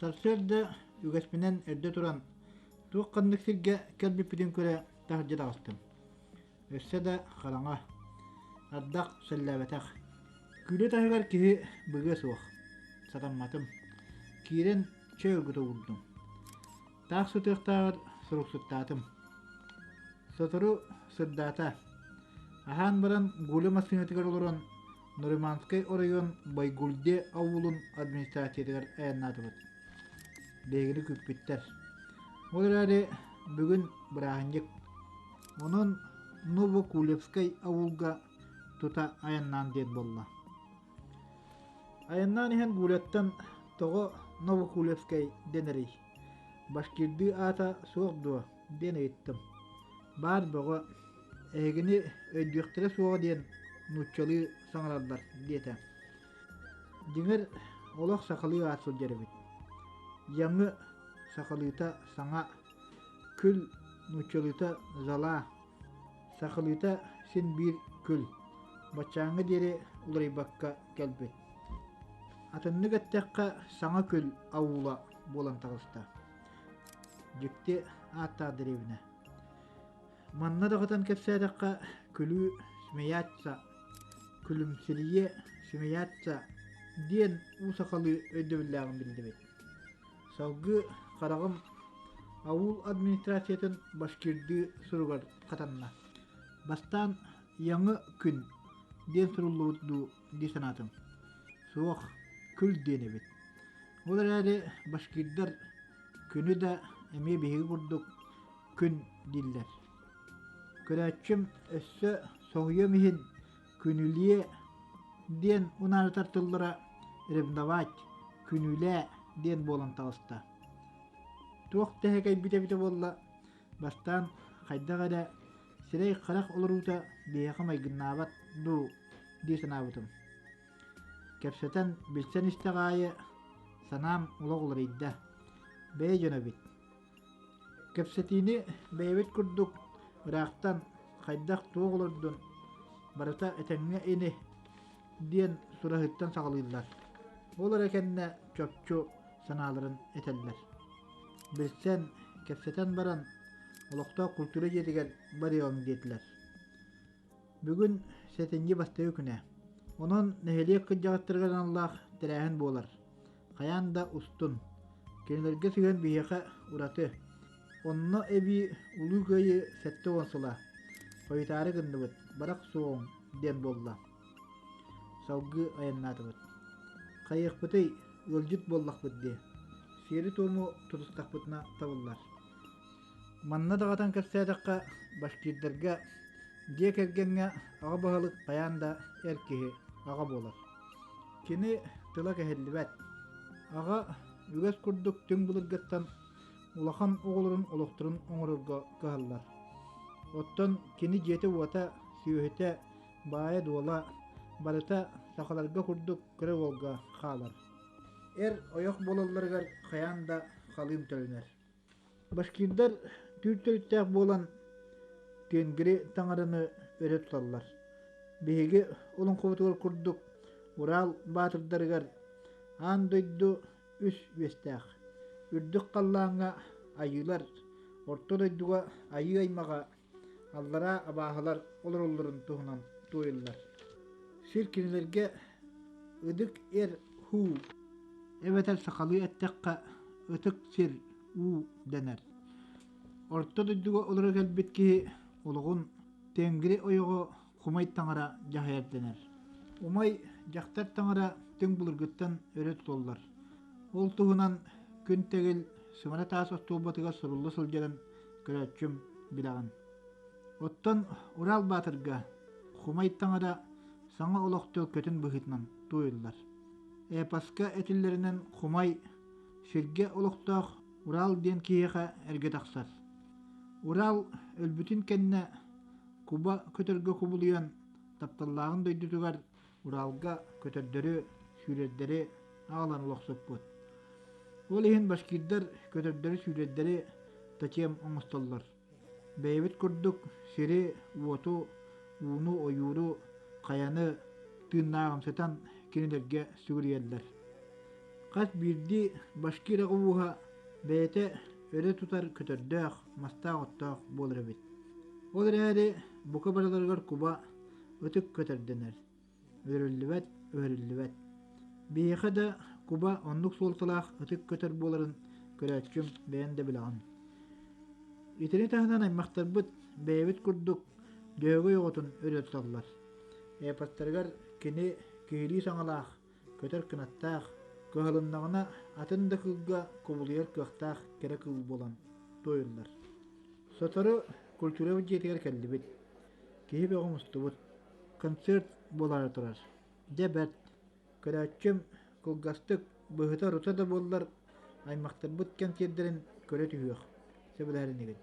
Sarserda ügesminen erde turan tuğ kandık sirge kelbipidin köre tahcı dağıstım. Össe de karana. Addak sellebetak. Küle tahıgar kihi bıgı soğuk. Satanmatım. Kiren çöğürgütü buldum. Tağ sütüktağır suruk süttatım. Sotoru süddata. Ahan baran gulu masinetigar oluran Nurimanskay orayon Baygulde avulun administratiyetigar ayannatıbıt. Begini küppitter. Olarade bugün bırahanjık. Onun Novokulevskay avulga tuta ayannan den bolla. Ayannan ihan gulettan togo Novokulevskay deneri. Başkirdi ata soğukdu deneyittim. Bar boğa egini ödüktire soğuk den nuççalı sanarlar diyete. Dinger olak sakalı atsul jerebit. Yanı sakalıta sana kül nuççalıta zala sakalıta sin bir kül. Bachangı deri ulari bakka kelbet. Atınны gattakka sana kül avula bolan tağısta. Jikti atta derevine. Manna dağıtan kepsədaqqa külü smeyatsa külümsiliye smeyatsa diyen u sakalı ödevillağın bildibet. Savgı qarağım avul administrasiyatin başkirdi surugar katanna. Bastan yanı kün diyen surulluğu disanatım. Soğuk kül diyenebet. Olar ade başkirdar künü de eme bihi kurduk kün diller. Köräççim össö soğuya mihin künüliye diyen unar tartıllara revdavat künüle diyen bolan tağısta. Tuğ tehekay bite bolla bastan hayda gada sirey qarak oluruta diyakamay gınnabat du diyesin abıtım. Kepseten bilsen istagayı sanam ulaq olur idda. Bey jönabit. Kepsetini beybet kurduk Irak'tan kaydak tuğ olurdun. Barata etenge ini diyen surahıttan sağlıydılar. Olar ekenne çöpçü sanaların eteller. Bilsen kepseten baran olukta kulturu jediger bariyon dediler. Bugün setinci bastı hüküne. Onun neheliyek kıcağıttırgan Allah direğin bolar. Kayan da ustun. Kendilerge sügen biyaka uratı. Onna ebi ulu gayı sette onsula. Koytarı gındıbıt. Barak soğun den bolla. Savgı ayannatıbıt. Kayık bıtay ılcıt bollak bıddi. Seri tomu tutustak bıtna tavıllar. Manna dağıtan kepsədaqqa başkirderge diye kergenge ağa bahalık kayan da erkeği ağa bolar. Kini tıla kehellibet. Ağa üges kurduk tüm bulurgattan ulakan oğulurun olukturun oңururga kahallar. Ottan kini jeti vata süyühete baya duala barıta sakalarga kurduk kırı olga kalar. Oyak bolallargar kayan da kalıyım tölüner. Başkirdar tür-türüttəq bolan tengiri taڭarını öre tutallar. Bihigi olun kovutugar kurduk Ural batırdargar an doydu üs vestaq. Ürdük qallaŋa ayılar, orta doyduga ayı aymaga allara abahalar olurulların tuhunan tuyullar. Sirkinilerge ıdık hu evetel sakalı ettekka ıtık sir u dener. Orta doyduga olara gelbet ki olugun tengiri oyogo kumay taŋara jahayar dener. Umay jaktar taŋara teŋ bulurguttan öre tutollar. Ol tuhunan gün tegil sımara taas ostubatıga sorullu sıljaran köräççüm bilağın. Ottan Ural batırga kumay taŋara saŋa oloktu kötün bıhitnan tuyullar. Paska etillerinden kumay sirge oloktuaq Ural diyen kiyeka erge taqsar. Ural ölbütün kenne Kuba kötörge kubuluyan taptallağın doydutugar Uralga kötördörü sürerleri ağlan uloqsoput. Ol ihin başkirdar kötördörü sürerleri taçiyam oңustollar. Beybet kurduk siri, uotu, unu, oyuru, kayanı, tığnağımsatan kinilerge sügüriyerler. Qas birdi başkira qubuha bete öre tutar kötördöөх mastaq ottaq bolur bit. Ol rädi buka baralargar kuba ötük kötördener. Örüllübet. Biha da kuba onluk soltalaq ötük kötör boların köräçküm beğen de bilan. İtini tahnan aymaqtarbıt beýbit kurduk dögü yogotun örüt sallar. Pastargar kini kihili saŋalaq kötör kınattaq Köhülündağına atın da kılga kubuluyar kıhtaq kere kıl bolan doyullar. Sotoru kultura budjetiger kelli bit. Kihi beğen mustubut. Konsert bolar turar. Debet. Köräçüm kılgastık bıhıta ruta da bollar. Aymaqtar butken tiyedderin köre tüyüyor. Sebeleri negin.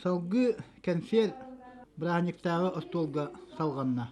Salgı kensiyer brahniktagı ostolga salganna.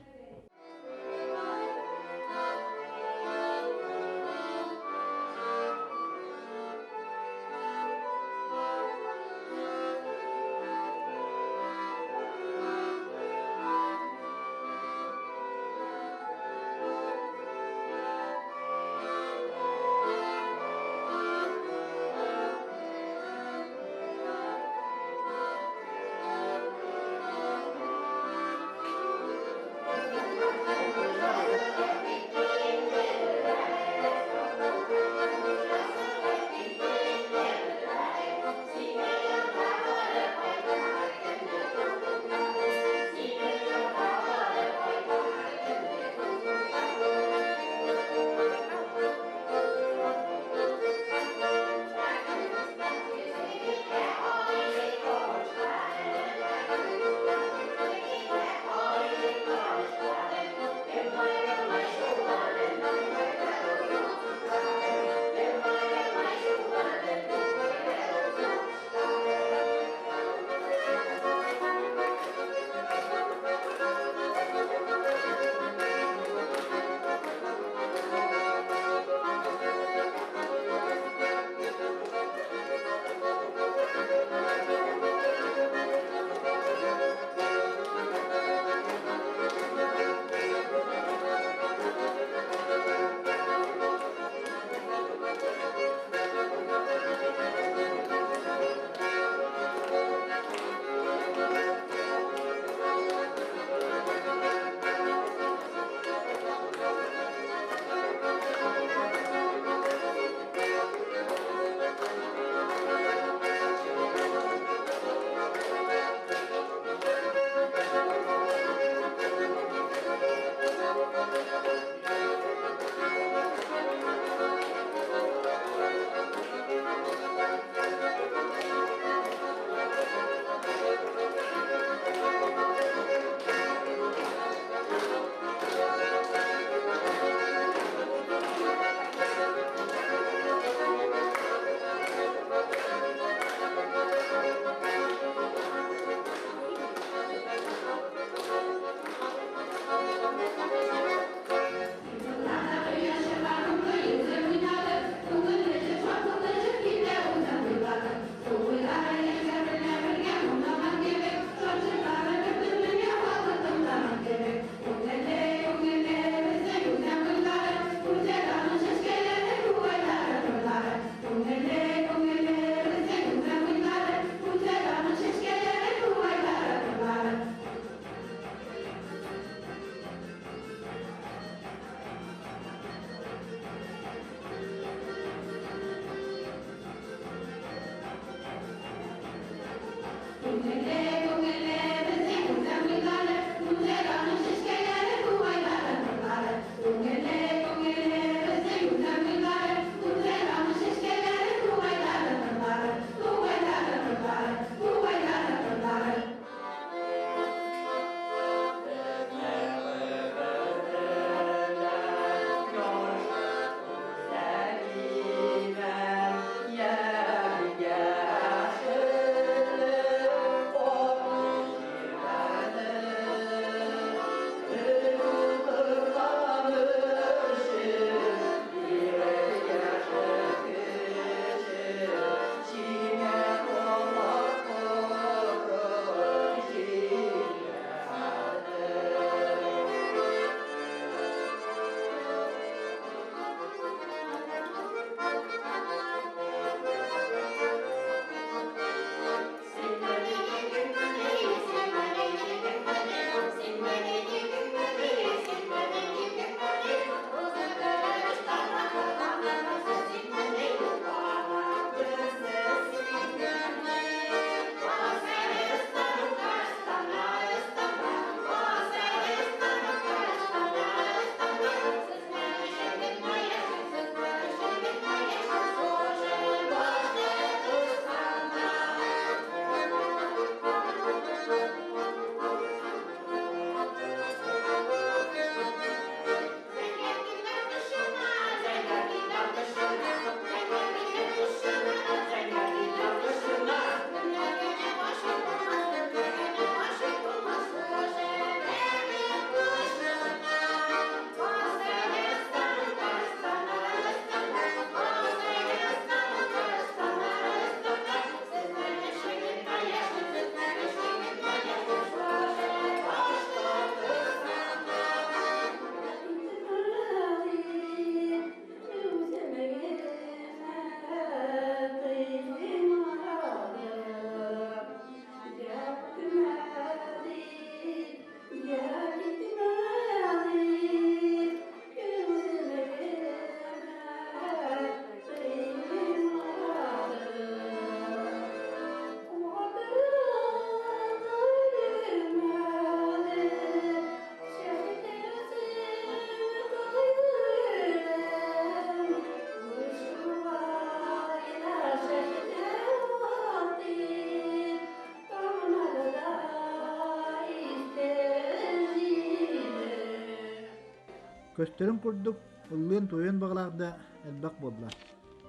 Köstörün kurduk, ulluyun toyun bağlarda elbaq bollar.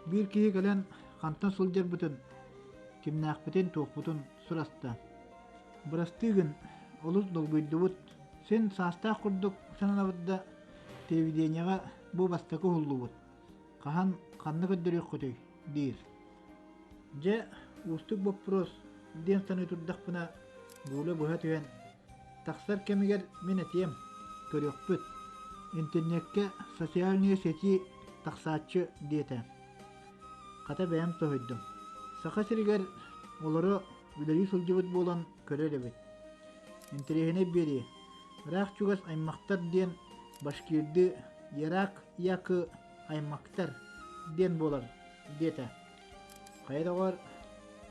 Bir kişi gelen kantan suljar bütün, kimnak bütün toq bütün surasta. Burastığın oluz dolguydubut, sen sasta kurduk sananabıdda televidenyaga bu bastakı hullubut. Kahan kanlı köddürük kötüy, deyir. Je ustuk bopros, den sanı turdak buna buğla buha tüyen. Taksar kemiger men etiyem, körüqpüt. İnternetke sosyal seti taksatçı diyete. Kata beğen tohuydum. Saka siriger oları bileri sulcubut bolan köre debet. İnterehine beri. Rak çugas aymaktar diyen başkirdi yarak yakı aymaktar diyen bolar diyete. Kayda var.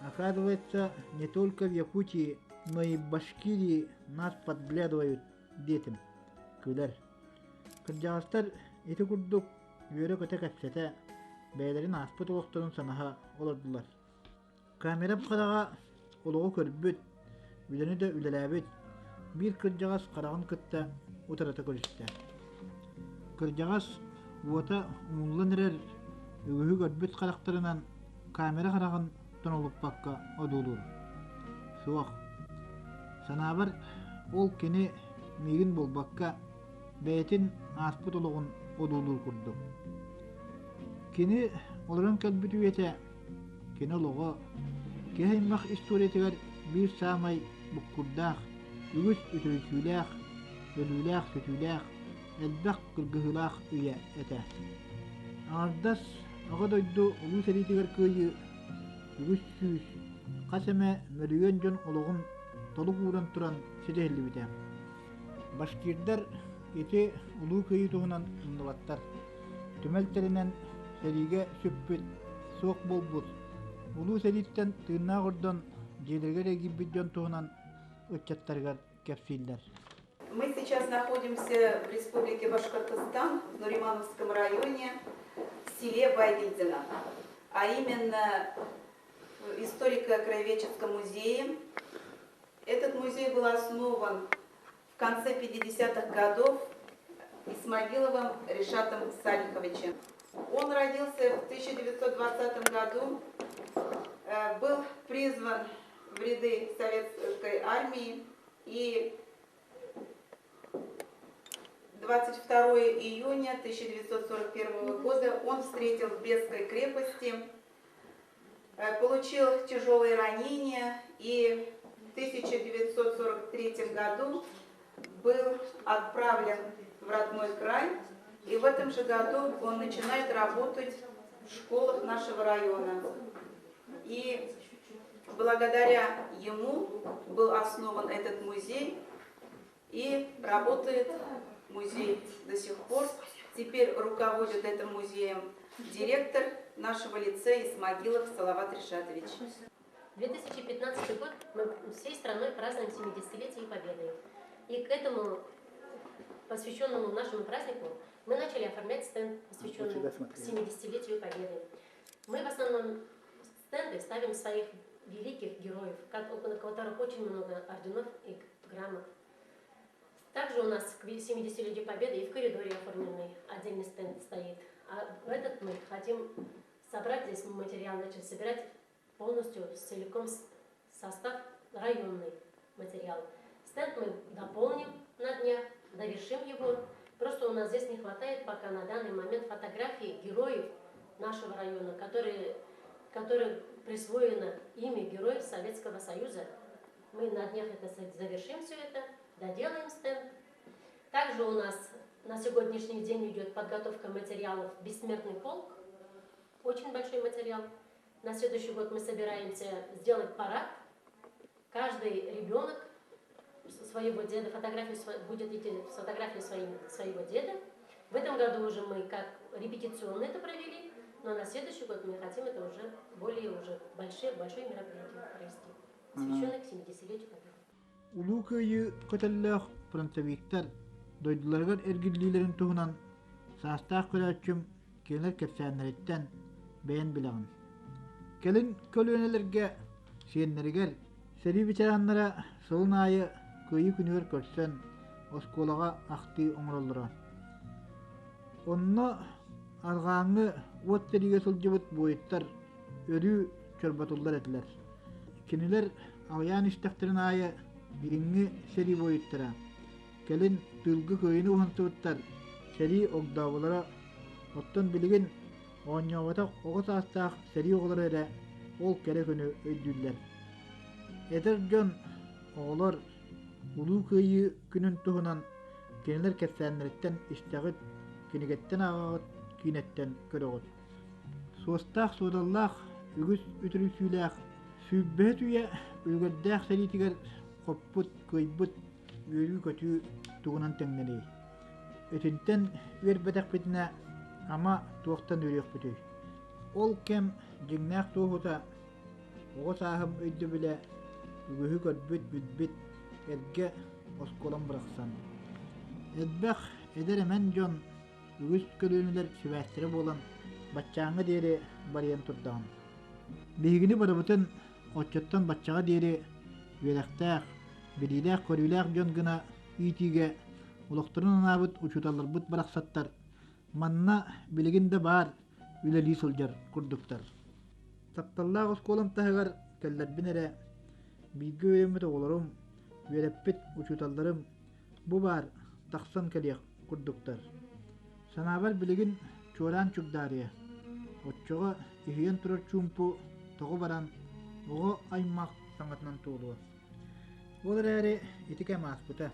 Оказывается, не только в Якутии, но и в Башкирии нас подглядывают детям. Күлер. Kırcağızlar eti kurduk, yöre köte kaçsete, beylerin aspıt olukturun sanaha olurdular. Kamera bu kadağa oluğu körbüt, üleni de ülelebit, bir kırcağız karağın kıtta utarata görüşte. Kırcağız vota umullan erer, ügühü körbüt karakterinen kamera karağın tonulup bakka odulur. Suaq. Sanabar ol kini migin bol bakka, beytin aspıt oluğun odulur kurdu. Kini oluran kalbütü yete, kini oluğu, kehimmak istoriyetigar bir samay bukkurdağ, ügüs ütürüsülağ, ölülağ sütülağ, elbaq kırgıhılağ üye ete. Ağırdas, ağa doydu ulu seritigar kıyı, ügüs süs, kaseme mölüyen jon oluğun toluk uğran turan sedehli bite. Başkirdar eti ulu kıyı tuğunan ındılattar. Tümelterinen serige süppüt, soğuk bolbut. Ulu seritten tığına gırdan Дилерге регибидден туһунан өччаттаргар кепсиллер. Мы сейчас находимся в Республике Башкортостан, в Нуримановском районе, в селе Байгильдино, а именно в историко-краеведческом музее. Этот музей был основан в конце 50-х годов Исмагиловым Ришатом Салиховичем. Он родился в 1920 году, был призван в ряды советской армии и 22 июня 1941 года он встретил в Брестской крепости, получил тяжелые ранения и в 1943 году был отправлен в родной край. И в этом же году он начинает работать в школах нашего района. И благодаря ему был основан этот музей и работает музей до сих пор. Теперь руководит этим музеем директор нашего лицея Исмагилов Салават Ришатович. 2015 год мы всей страной празднуем 70-летие Победы. И к этому, посвященному нашему празднику, мы начали оформлять стенд, посвященный 70-летию Победы. Мы в основном стенды ставим своих великих героев, у которых очень много орденов и грамот. Также у нас к 70-летию Победы и в коридоре оформленный отдельный стенд стоит. А в этот мы хотим собрать здесь материал, начать собирать полностью целиком состав районный материал. Стенд мы дополним на днях, довершим его. Просто у нас здесь не хватает пока на данный момент фотографий героев нашего района, которые присвоено имя героев Советского Союза. Мы на днях это завершим все это, доделаем стенд. Также у нас на сегодняшний день идет подготовка материалов «Бессмертный полк». Очень большой материал. На следующий год мы собираемся сделать парад. Каждый ребенок своего деда, будет идти с фотографией своего деда. В этом году уже мы как репетиционно это провели, но на следующий год мы хотим это уже большое мероприятие провести, посвященное к 70-летию Победы. Улуу кыйы көтөллөөх фронтовиктар дойдуларгар эргиллилерин туһунан саастаах көрөөчүм келер кепсәэннериттен бэйэн билэгин. Келин көлүөнелерге сиэннеригер сери ветераннара сылын айы кыйы күнүгөр көрсөн осколага ахты оңроллура. Онно аргааңы уоттериге сылжыбыт буйыттар өрүү чорбатуллар этилер. Кинилер авян истахтырын айы бириңи сери буйыттара. Келин тылгы кыйыны ухантыбыттар сери огдабылара оттон билигин ооньообатак ого саастаах сери оголор эре ол кере күнү өйдүллер. Эдер жон оголор улуу кыйы күнүн туһунан кинилер кепсәэннериттен истагыт кинигеттен агагыт кинеттен көрөгөт. Суостаах суодаллаах үгүс үтүрүсүлээх сүүббэт үйэ үлгэрдээх серитигер хоппут кыйбыт үөрүү көтүү тугунан теңнери. Өтүнтен үөрбэтэхпитинэ ама туохтан үрүөхпүтүй. Ол кем жиңнээх туохута ого саахым өйдү билэ үгүһү көрбүт бүтбит эрге осколон бырахсан. Эдбэх эдер эмен жон үгүс көлүүнүлер сүбээстери болан баччааҥҥа диэри барыйан турдаан. Биһигини барыбытын отчоттон баччаҕа диэри үөрэхтээх, билиилээх көрүүлээх дьон гына иитиге улохторун анаабыт учуталларбыт барахсаттар манна билигин да баар үлэлии сылдьар курдуктар. Тапталлаах осколон таһыгар кэллэрбин эрэ бииргэ үөреммит оҕолорум үөрэппит учуталларым бу баар тахсан кэлиэх курдуктар. Санаабар билигин чуораан чугдаарыа. Отчоҕо иһийэн турар чуумпу тоҕо баран оҕо аймах саҥатынан туулуа. Ол эрээри итике мааспыта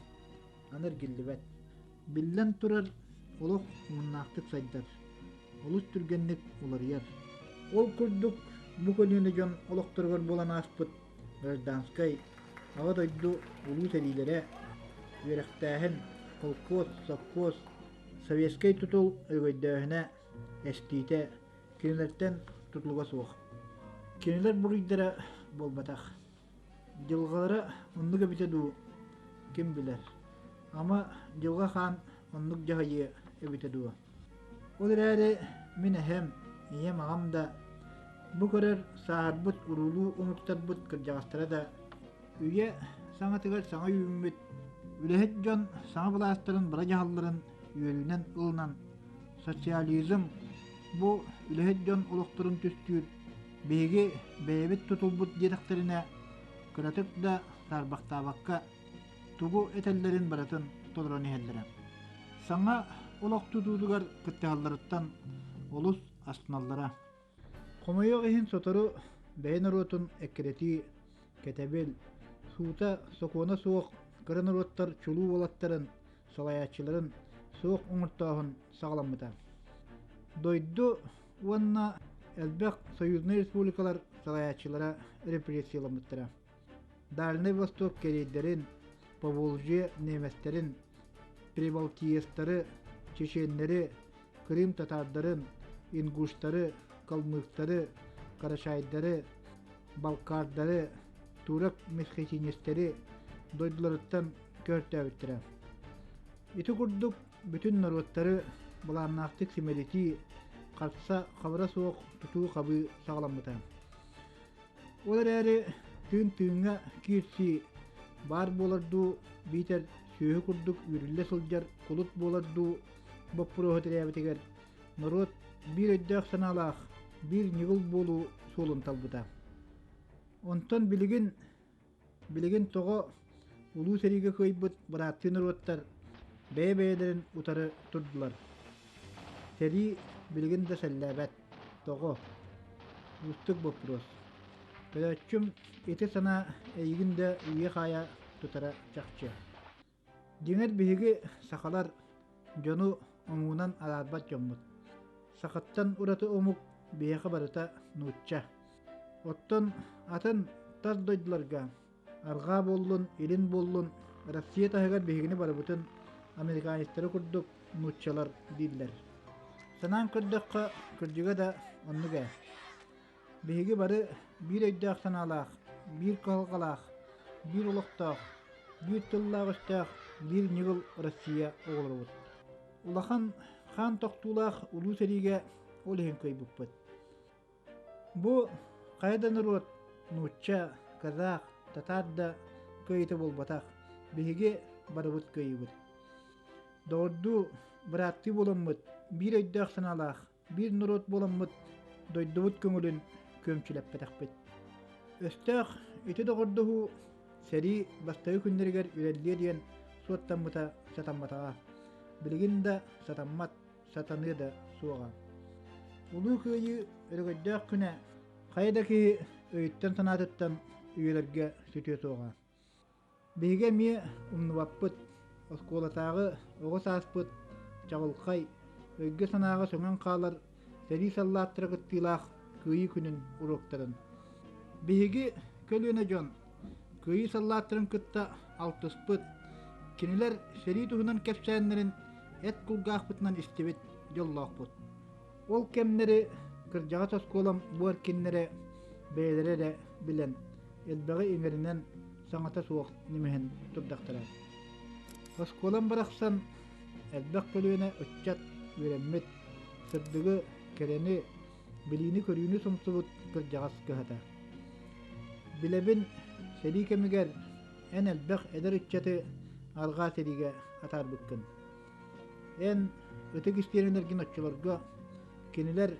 аныр гиллибэт. Биллэн турар олох муннаахтык сайдар. Олус түргенник уларыяр. Ол курдук бу көнүнө дьон олохторгор болан ааспыт гражданскай ага дойду улуу сериилере үөрэхтээһин колхоз, совхоз, советскай тутул өгөйдөөһүнэ эстиите кинилерден тутулга суох. Кинилер буруйдара болбатах. Жылғалары оннук эбитеду ким билер. Ама жылға хан оннук жахайы эбитеду. Ол эрээри мин эһем ие мағам да бу көрөр саарбыт урулуу умуктарбыт кырдьаҕастара да үйе саҥатыгар саҥа үйүммүт үлэһит дьон саҥа былаастарын бара дьаһалларын үөлүнэн ылынан социализм бу үлэһит дьон олохторун түстүүр биһиги бэйэбит тутулбут диэтэхтерине кыратык да саарбахтаабакка тугу этэллэрин баратын толорон иһэллэрэ. Саҥа олохтутуудугар кыттыһалларыттан олус астыналлара. Хомойоқ иһин сотору бэйэн оруотун эккерети кетебил суута сокуона суох кырын оруоттар чулуу болаттарын салаячыларын суох уҥуртоохун саҕаламмыта. Дойду уонна элбэх союзный республикалар салаячылара репрессияламмыттара. Дальний Восток керейдерин, Поволжье неместерин, Прибалтиестары, чеченнери, Крым татардарын, ингуштары, калмыктары, карашайдары, балкардары, турак месхетинестери дойдуларыттан көртөбүттүрэ. Ити курдук бүтүн народтары булааннаактык симерити картса хабара суох тутуу кабы сагаламмыта. Олар эри түйүн-түйүнгө кирси бар боларду битер сүйө курдук үрүлле сылжар кулут боларду боппуроһотирээбитигер народ бир өйдөөх санаалаах бир нигыл болуу суолун талбыта. Онтон билигин того улуу сериге көйбүт барааттыы народтар бээ-бээдерин утары турдулар. Сери билигин да сэллээбэт того устук боппурос. Көлөччүм ити сана эйигин да үйе хая тутара чакчы. Диңер биһиги сахалар жону оңуунан алаарбат жоммут. Сахаттан ураты омук биэхэ барыта нуучча. Оттон атын тас дойдуларга аргаа боллун, илин боллун Россия таһыгар биһигини барыбытын американистары курдук нууччалар дииллер. Санаан кырдыкка кырдьыга да оннуга. Биһиги бары бир өйдөөх санаалаах, бир калгалаах, бир улохтоох, бир тыллаагыстаах, бир нигыл Россия оҕолорубут. Улахан хан тохтуулаах улуу сериге ол иһин көйбүппүт. Бу кайда народ нуучча, казах, татарда көйүтэ болбатах, биһиги барыбыт көйүбүт. Доорду быраатты боломмут, бир өйдөөх санаалаах, бир народ боломмут, дойдубут көңүлүн көмчүлэппэтахпыт. Өстөөх ити догордуһу сери бастайы күннэригэр үрэллие диэн суоттаммыта сатамматаға. Билигин да сатаммат, сатаны да суоға. Улуу кыйы өрөгөйдөөх күнэ кайда ки өйттен санаатыттан үйелерге сүтүө суоға. Биһиге мие умнубаппыт, оскуолатаагы оҕо сааспыт, чагылхай, өйгө санаага сөҥөн хаалар сери саллааттыра кыттыылаах кыйы күнүн уруктарын. Биһиги көлүөнэ дьон кыйы саллааттырын кытта алтыспыт, кинилер сери туһунан кэпсээннэрин эт кулгаахпытынан истибит дьоллоохпут. Ол кемнери кырдьаҕа тоскуолам буор киннере бээлере да билэн элбэҕи иҥэринэн саҥата суох нимиһин турдахтара. Тоскуолам барахсан элбэх көлүөнэ өччат үөрэммит, сырдыгы, керени, билини көрүүнү сумсубут кырдьаҕас кыһата. Билебин сери кемигер эн элбэх эдер үччаты алгаа сериге атаарбыккын. Эн ытык истиэринэргин оччолорго кинилер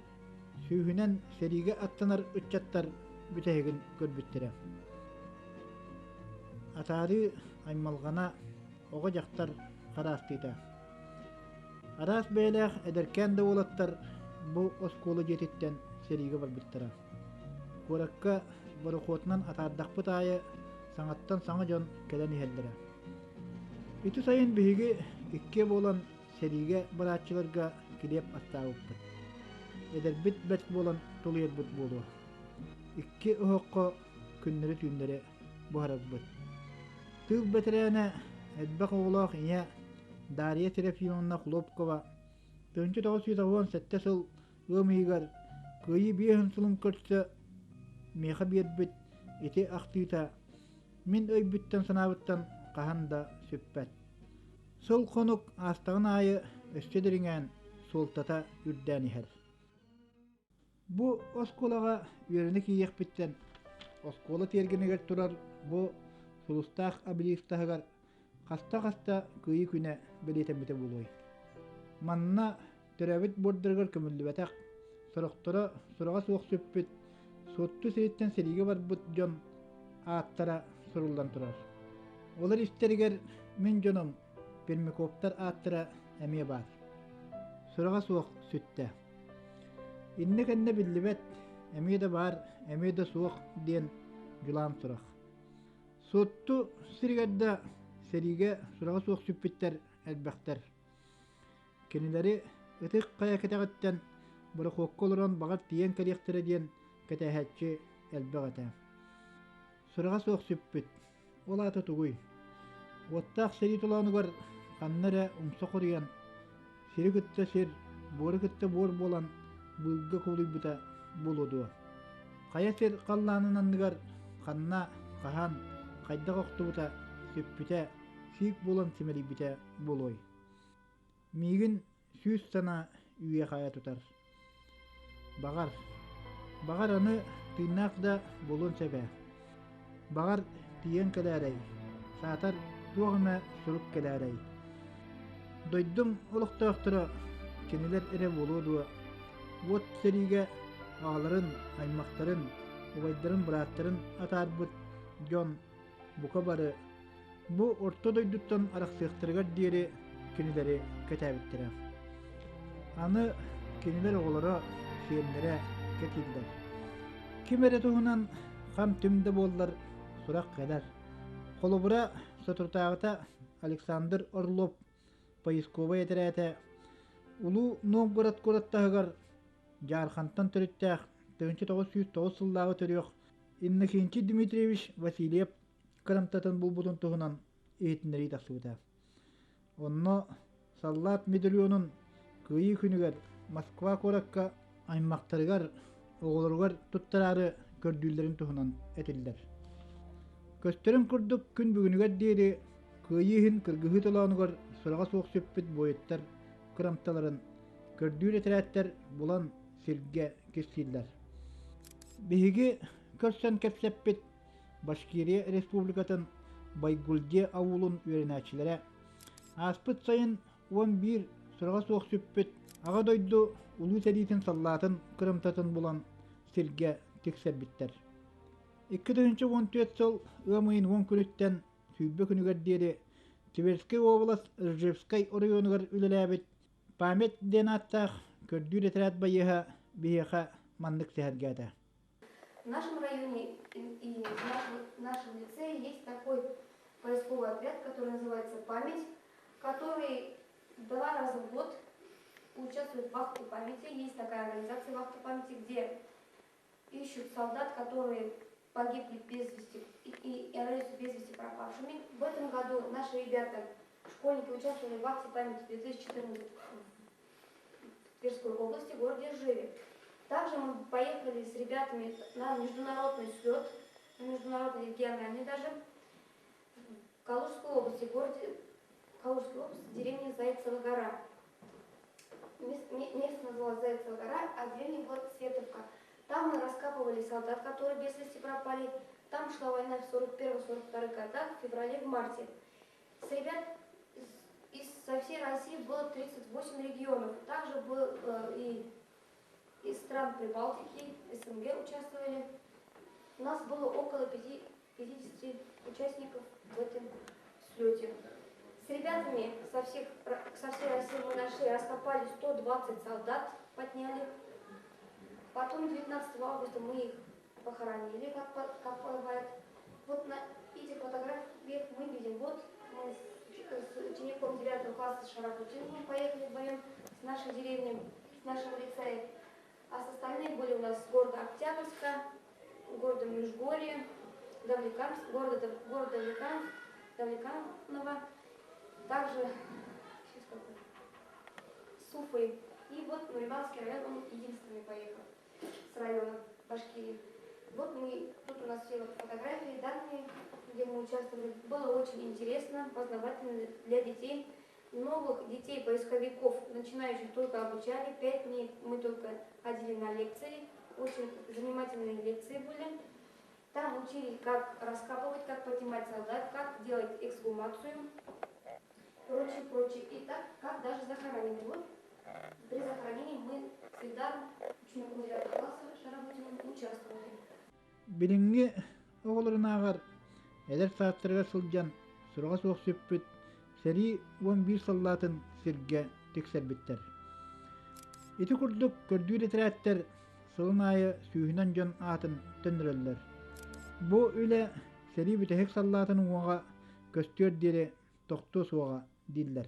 сүүһүнэн сериге аттанар үччаттар бүтэһигин көрбүттэрэ. Атаары аймалгана оҕо дьахтар хараастыыта. Араас бээлээх эдеркэн да уолаттар бу оскуола дьиэтиттэн сериге барбыттара. Куоракка барыхуотунан атаардахпыт аайы саҥаттан саҥа дьон кэлэн иһэллэрэ. Ити сайын биһиги икке буолан сериге барааччыларга килиэп аттаабыппыт. Эдербит бэт буолан тулуйарбыт буолуо. Икки оһоққо күннери түүннери буһарабыт. Тыыл бэтерээне эдбэх оҕулоох иҥэ Дарья Серафимовна Хлопкова 1997 сыл ымыйгар кыйы биэһин сылын көрсө меха биэрбит ити ахтыыта Min öybütten sanabıttan kahanda süppet. Sol konuk astağın ayı östediringen soltata ürden iher. Bu oskolaga yörenik iyek bitten. Oskola terginiger turar bu sulustaq abilistahgar kasta kıyı küne beleten buluy. Manna törabit bordırgar kömüllübetak. Soroktora sorağa soğuk süppet. Sottu seritten serige var but jon aattara soruldan turar. Olar isteriger min jonum permikoptar aattara emiye bar. Sorağa soğuk sütte. İnne kenne billibet emiye de bar, emiye de soğuk diyen julan sorak. Sottu sirigadda serige sorağa soğuk süppetler elbekter. Kenileri ıtık kaya keteğitten bura kokkoluran bağat diyen kaliyaktere diyen keteğetçi elbekete. Sorağa soğuk süppet. Ola ata tuguy. Ottaq seri tulanıgar kannara umsa koruyan. Seri kıtta ser, boru kıtta bor bolan bulga koluy buta buludu. Kaya ser kallanınanıgar kanna, kahan, kayda koktu buta süppüte, sik bolan simeli bite buluy. Migin süs sana üye kaya tutar. Bagar. Bagar anı tırnak da bulun sebe. Bagar tiyen kadarey. Satar tuğme suruk kadarey. Doydum olukta aktıra. Keniler ere buludu. Vot serige ağların, aymakların, ubayların, bıraatların atar but jon buka barı. Bu orta doyduttan arak sığıktırgar diyeri kenileri ketabittirer. Anı keniler oğlara, şiyenlere ketildir. Kimere tuğunan ham tümde bollar surak kadar. Kolubura Saturtağıta Alexander Orlov Payskova yeterete Ulu Novgorod Gorodtağıgar Jarkhantan törüttağ 1909 yıllağı törüyor. Innokenty Dmitrievich Vasilyev Kırımtatan bulbutun tuğunan eğitimleri taksıbıta. Onno Sallat Medalyonun kıyı günüger Moskva korakka aymaktarıgar oğulurgar tuttararı gördüğlerin tuğunan etildir. Kösterim kurduk gün bugünüger diyeri kıyıhın kırgıhı tolanıgar sorağa soğuk söppet boyetler kıramtaların gördüğü etiratler bulan sirge kesiller. Bihigi körsen kepseppet Başkiriye Respublikatın Baygulje avulun üyerenaçilere aspıt sayın 11 sorağa soğuk söppet ağa doydu ulu seritin sallatın kırımtatın bulan sirge tekserbitler. 2014 yıl ımayın 10 günütten sübbe günüger diyeri Tverskay oblast Rzhevskay oryonugar ülelebet Pamet denattaq kördüğü etirat bayıha biheha mandık sehergata. В нашем районе и в нашем лицее есть такой поисковый отряд, который называется «Память», который 2 раза в год участвует в вахте памяти. Есть такая организация «Вахта памяти», где ищут солдат, которые погибли без вести и являются без вести пропавшими. В этом году наши ребята, школьники, участвовали в вахте памяти 2014 в Тверской области, в городе Ржеве. Также мы поехали с ребятами на международный слет, на международный региональный даже, в Калужской области, Калужской области, деревня Зайцева гора. Место называлось Зайцева гора, а деревня была Световка. Там мы раскапывали солдат, которые без вести пропали. Там шла война в 41-42 годах, в феврале, в марте. С ребят со всей России было 38 регионов. Также был и из стран Прибалтики, СНГ участвовали. У нас было около 50 участников в этом слете. С ребятами со всей России мы нашли, раскопали 120 солдат, подняли. Потом 19 августа мы их похоронили, как бывает. Вот на этих фотографиях мы видим, вот мы с учеником 9 класса Шарапутиным поехали вдвоем с нашей деревни, с нашего лицея. А с остальные были у нас с города Октябрьска, города Межгорье, города Давлеканово, также с Уфой. И вот Нуриманский район, он единственный поехал с района Башкирии. Вот тут у нас все вот фотографии, данные, где мы участвовали. Было очень интересно, познавательно для детей. Новых детей-поисковиков, начинающих, только обучали. 5 дней мы только ходили на лекции. Очень занимательные лекции были. Там учили, как раскапывать, как поднимать солдат, как делать эксгумацию, прочее, прочее. И так, как даже захоронение. Вот при захоронении мы всегда, ученикам 9 класса Шаработиным, участвовали. Biringi oğulların ağar, eder saattırga sılcan, surga soğuk süppüt, seri 11 sallatın sirge tekser bitter. İti kurduk gördüğü literatler, sılın ayı sühünen can atın tündürürler. Bu öyle seri bütehek sallatın uğağa göstör diri toktu soğuğa diller.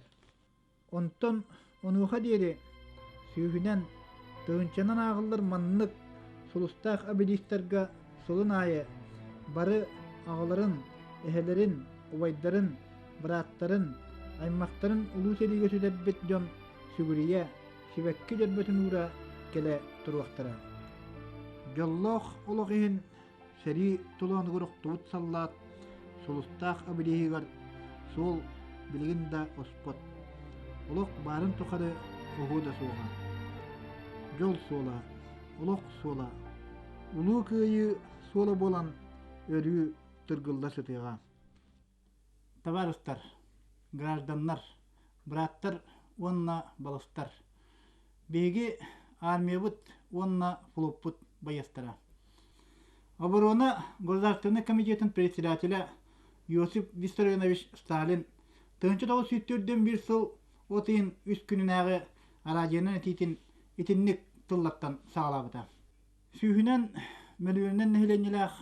Onton onuğa diri sühünen tığınçanan ağıllar manlık sulustaq abilistarga solun ayı barı ağaların, ehelerin, ubaydarın, bıraatların, aymakların ulu seriga südebbet jon sügüriye, sibekki jörbötün uğra kele turvaktara. Jolloq oloq ihin seri tulan guruk tuvut sallat, sulustaq abilihigar sol bilgin da ospot. Oloq barın tukarı ohu da soğan. Jol sola, oloq sola, ulu köyü sola bolan örü tırgılda sıtığa. Tabarıstar, gражданlar, bırattар, onna balıstar. Begi armiyabıt, onna флоппут bayastara. Оборона Государственный комитетин председателя Йосип Виссарионович Сталин 1974 сыл отыйын үс күнүнәгы арадиянын итинник тыллаттан сагалабыта. Сүйүнен мөлүөнен нехиленилах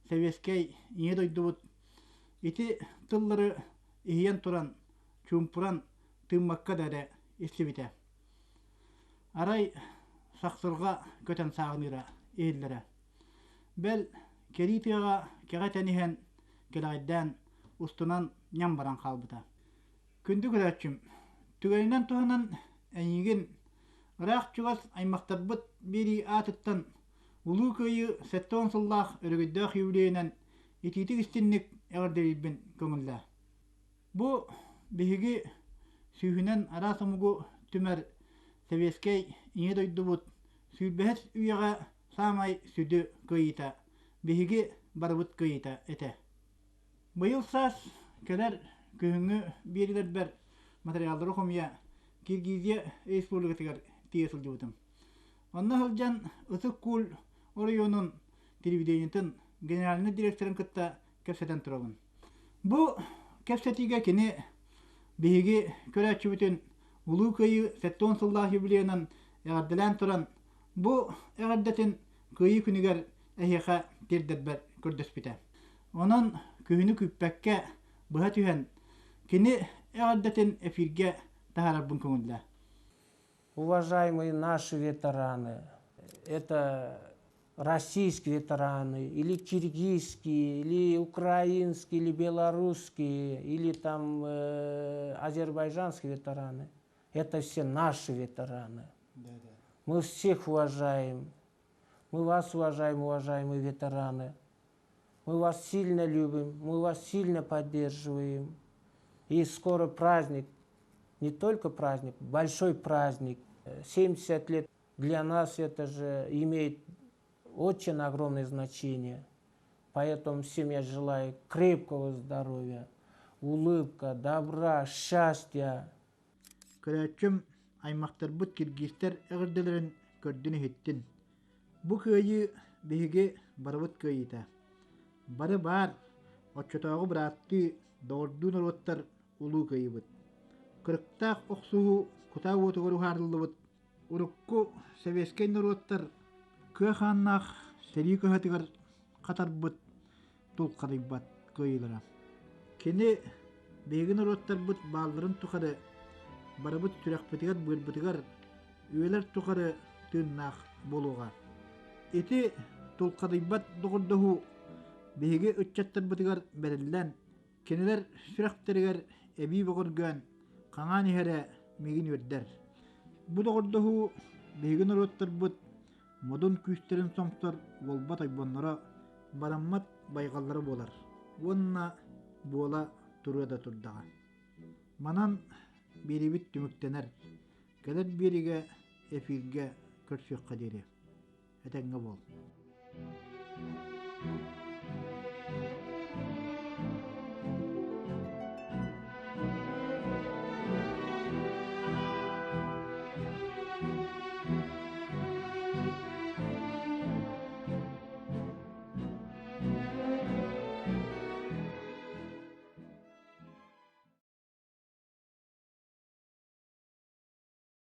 Советскай ине дойдубут ити тыллары ихиен туран, чумпуран тыммакка дәре истибите. Арай сақсырға көтен сағыныра иһилләре. Бәл керитыға кеғатәнихен келағайдан устунан ням баран қалбыта. Күнді көрәтчім, түгәйінен туғанан әйігін Ырaq чугас аймақтарбыт бери атыттан улуу көйі сәттон сыллах өргөйдәк юбилейнен ититик истинник әгәрдәбилбин көңіллә. Бу биһиги сүйүнен арасымугу түмәр Советскай ине дойдубут сүйбәһәс үйәгә самай сүді көйіта, биһиги барбыт көйіта эте. Быйыл сас кәләр көһүңү берилер бер материалдары хомия Киргизия республикасыгар тиесил жубутум. Онна хылжан ысык кул районун телевидениятын генеральный директорын кытта кепсетен турабын. Бу кепсетиге кини биһиги көрәчүбүтүн улуу көйү сеттон сыллах юбилейнан эгардылан туран бу эгардатын көйү күнүгер эхиха тирдербер көрдөспүтэ. Онон көйүнү күппәккә быһа түһен кини эгардатын эфирге тахарабын көңүллә. Уважаемые наши ветераны, это российские ветераны, или киргизские, или украинские, или белорусские, или там азербайджанские ветераны. Это все наши ветераны. Мы всех уважаем. Мы вас уважаем, уважаемые ветераны. Мы вас сильно любим, мы вас сильно поддерживаем. И скоро праздник, не только праздник, большой праздник. 70 лет для нас это же имеет очень огромное значение. Поэтому всем я желаю крепкого здоровья, улыбка, добра, счастья. Көрәтчім аймақтарбыт киргизтер әгірделерін көрдіні хеттін. Бу көйі биһиги барыбыт көйіта. Бары бар, отчотағы біратты доордуын ороттар улуу көйібіт. Кырықтақ оқсуғу кутаа отуғыру хардылыбыт. Урукку Советскай ороттар көй ханнақ сери көйхатығар қатарбыт тұлқарыбат көйілера. Кені бейгін ороттар бұт балдырын тұқары барыбыт түрәқпетігер бөлбітігер өйлер тұқары тыыннақ болуға. Эти тұлқарыбат доғырдығы бейге өтчаттар бұтығар бәрілден кенелер сүрәқтерігер әбей бұғырган қаңан ехәрі мегін өрдер. Бұ доғырдығы бейгін ороттар бұт Модун күстерин сомтор болбат айбоннора бараммат байгаллары болар. Онна бола туруда турдага. Манан берибит түмүктенер. Келер бериге эфирге көрсөк кадери. Этеңге бол.